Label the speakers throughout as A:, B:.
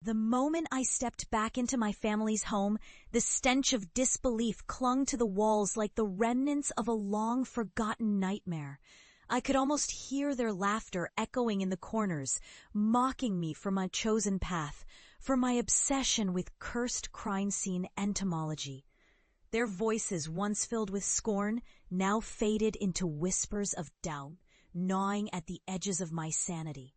A: The moment I stepped back into my family's home, the stench of disbelief clung to the walls like the remnants of a long-forgotten nightmare. I could almost hear their laughter echoing in the corners, mocking me for my chosen path, for my obsession with cursed crime scene entomology. Their voices, once filled with scorn, now faded into whispers of doubt, gnawing at the edges of my sanity.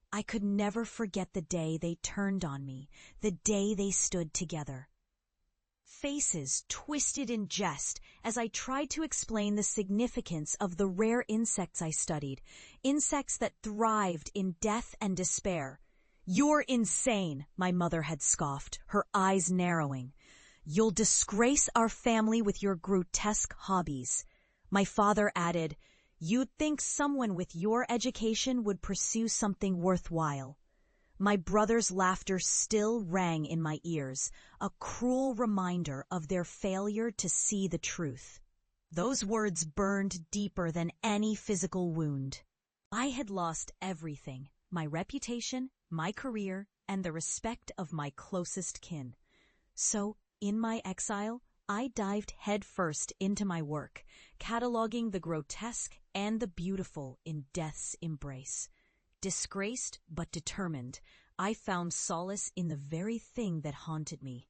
A: I could never forget the day they turned on me, the day they stood together. Faces twisted in jest as I tried to explain the significance of the rare insects I studied, insects that thrived in death and despair. "You're insane," my mother had scoffed, her eyes narrowing. "You'll disgrace our family with your grotesque hobbies." My father added, "You'd think someone with your education would pursue something worthwhile." My brother's laughter still rang in my ears, a cruel reminder of their failure to see the truth. Those words burned deeper than any physical wound. I had lost everything: my reputation, my career, and the respect of my closest kin. So, in my exile, I dived headfirst into my work, cataloging the grotesque and the beautiful in death's embrace. Disgraced but determined, I found solace in the very thing that haunted me.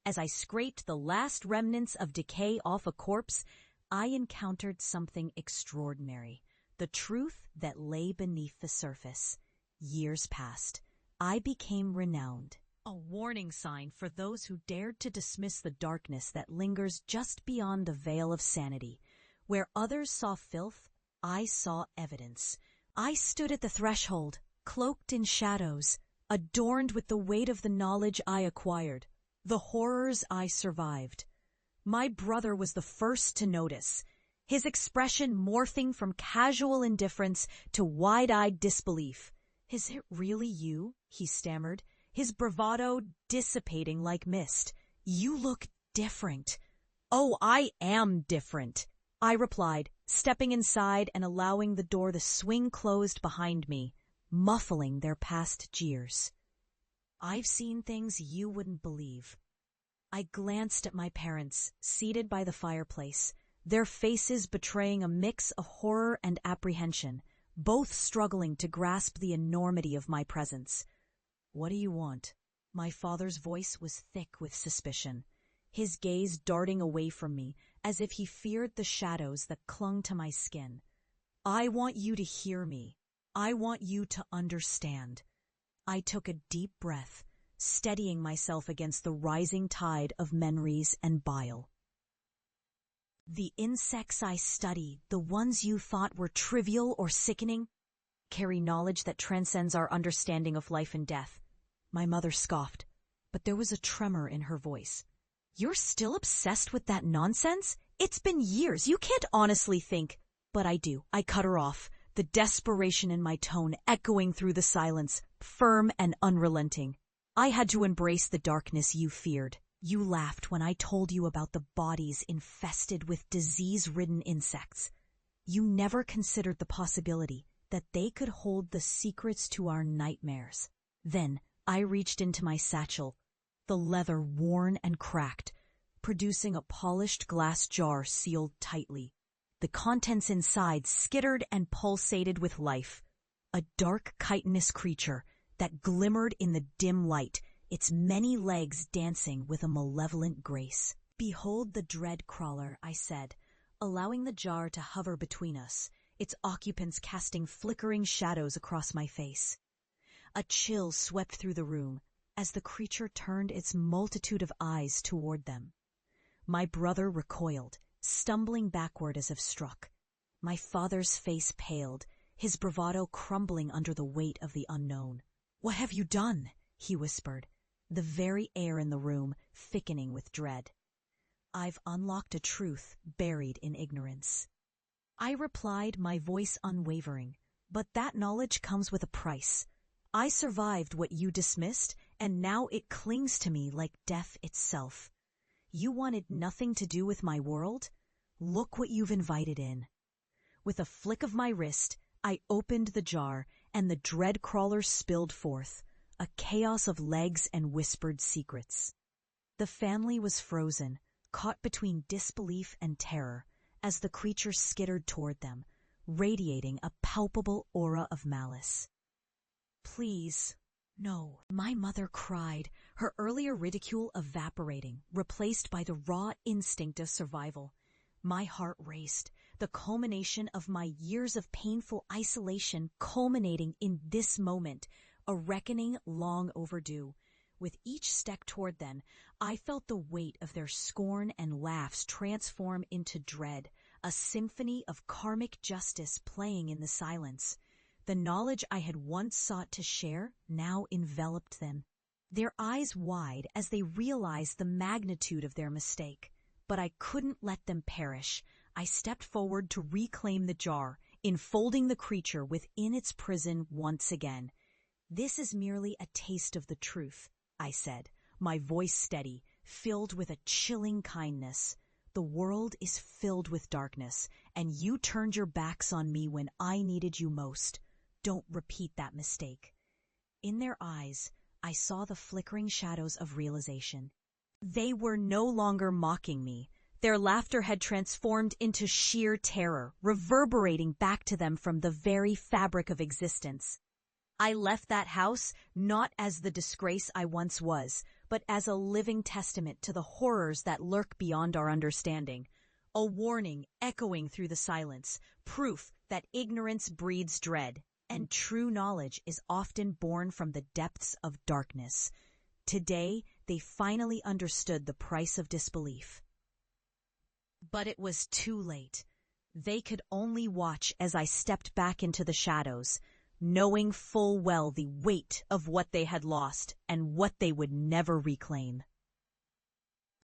A: As I scraped the last remnants of decay off a corpse, I encountered something extraordinary, the truth that lay beneath the surface. Years passed. I became renowned. A warning sign for those who dared to dismiss the darkness that lingers just beyond the veil of sanity. Where others saw filth, I saw evidence. I stood at the threshold, cloaked in shadows, adorned with the weight of the knowledge I acquired, the horrors I survived. My brother was the first to notice, his expression morphing from casual indifference to wide-eyed disbelief. "Is it really you?" he stammered, his bravado dissipating like mist. "You look different." "Oh, I am different," I replied, stepping inside and allowing the door to swing closed behind me, muffling their past jeers. "I've seen things you wouldn't believe." I glanced at my parents, seated by the fireplace, their faces betraying a mix of horror and apprehension, both struggling to grasp the enormity of my presence. "What do you want?" My father's voice was thick with suspicion, his gaze darting away from me as if he feared the shadows that clung to my skin. "I want you to hear me. I want you to understand." I took a deep breath, steadying myself against the rising tide of memories and bile. "The insects I study, the ones you thought were trivial or sickening, carry knowledge that transcends our understanding of life and death." My mother scoffed, but there was a tremor in her voice. "You're still obsessed with that nonsense? It's been years. You can't honestly think—" "But I do." I cut her off, the desperation in my tone echoing through the silence, firm and unrelenting. "I had to embrace the darkness you feared. You laughed when I told you about the bodies infested with disease-ridden insects. You never considered the possibility that they could hold the secrets to our nightmares." Then I reached into my satchel, the leather worn and cracked, producing a polished glass jar sealed tightly. The contents inside skittered and pulsated with life. A dark chitinous creature that glimmered in the dim light, its many legs dancing with a malevolent grace. "Behold the dread crawler," I said, allowing the jar to hover between us, its occupants casting flickering shadows across my face. A chill swept through the room as the creature turned its multitude of eyes toward them. My brother recoiled, stumbling backward as if struck. My father's face paled, his bravado crumbling under the weight of the unknown. "What have you done?" he whispered, the very air in the room thickening with dread. "I've unlocked a truth buried in ignorance." I replied, my voice unwavering, "But that knowledge comes with a price. I survived what you dismissed, and now it clings to me like death itself. You wanted nothing to do with my world? Look what you've invited in." With a flick of my wrist, I opened the jar, and the dread crawler spilled forth, a chaos of legs and whispered secrets. The family was frozen, caught between disbelief and terror, as the creature skittered toward them, radiating a palpable aura of malice. "Please, no," my mother cried, her earlier ridicule evaporating, replaced by the raw instinct of survival. My heart raced, the culmination of my years of painful isolation culminating in this moment, a reckoning long overdue. With each step toward them, I felt the weight of their scorn and laughs transform into dread, a symphony of karmic justice playing in the silence. The knowledge I had once sought to share now enveloped them, their eyes wide as they realized the magnitude of their mistake. But I couldn't let them perish. I stepped forward to reclaim the jar, enfolding the creature within its prison once again. "This is merely a taste of the truth," I said, my voice steady, filled with a chilling kindness. "The world is filled with darkness, and you turned your backs on me when I needed you most. Don't repeat that mistake." In their eyes, I saw the flickering shadows of realization. They were no longer mocking me. Their laughter had transformed into sheer terror, reverberating back to them from the very fabric of existence. I left that house not as the disgrace I once was, but as a living testament to the horrors that lurk beyond our understanding. A warning echoing through the silence, proof that ignorance breeds dread, and true knowledge is often born from the depths of darkness. Today, they finally understood the price of disbelief. But it was too late. They could only watch as I stepped back into the shadows, knowing full well the weight of what they had lost and what they would never reclaim.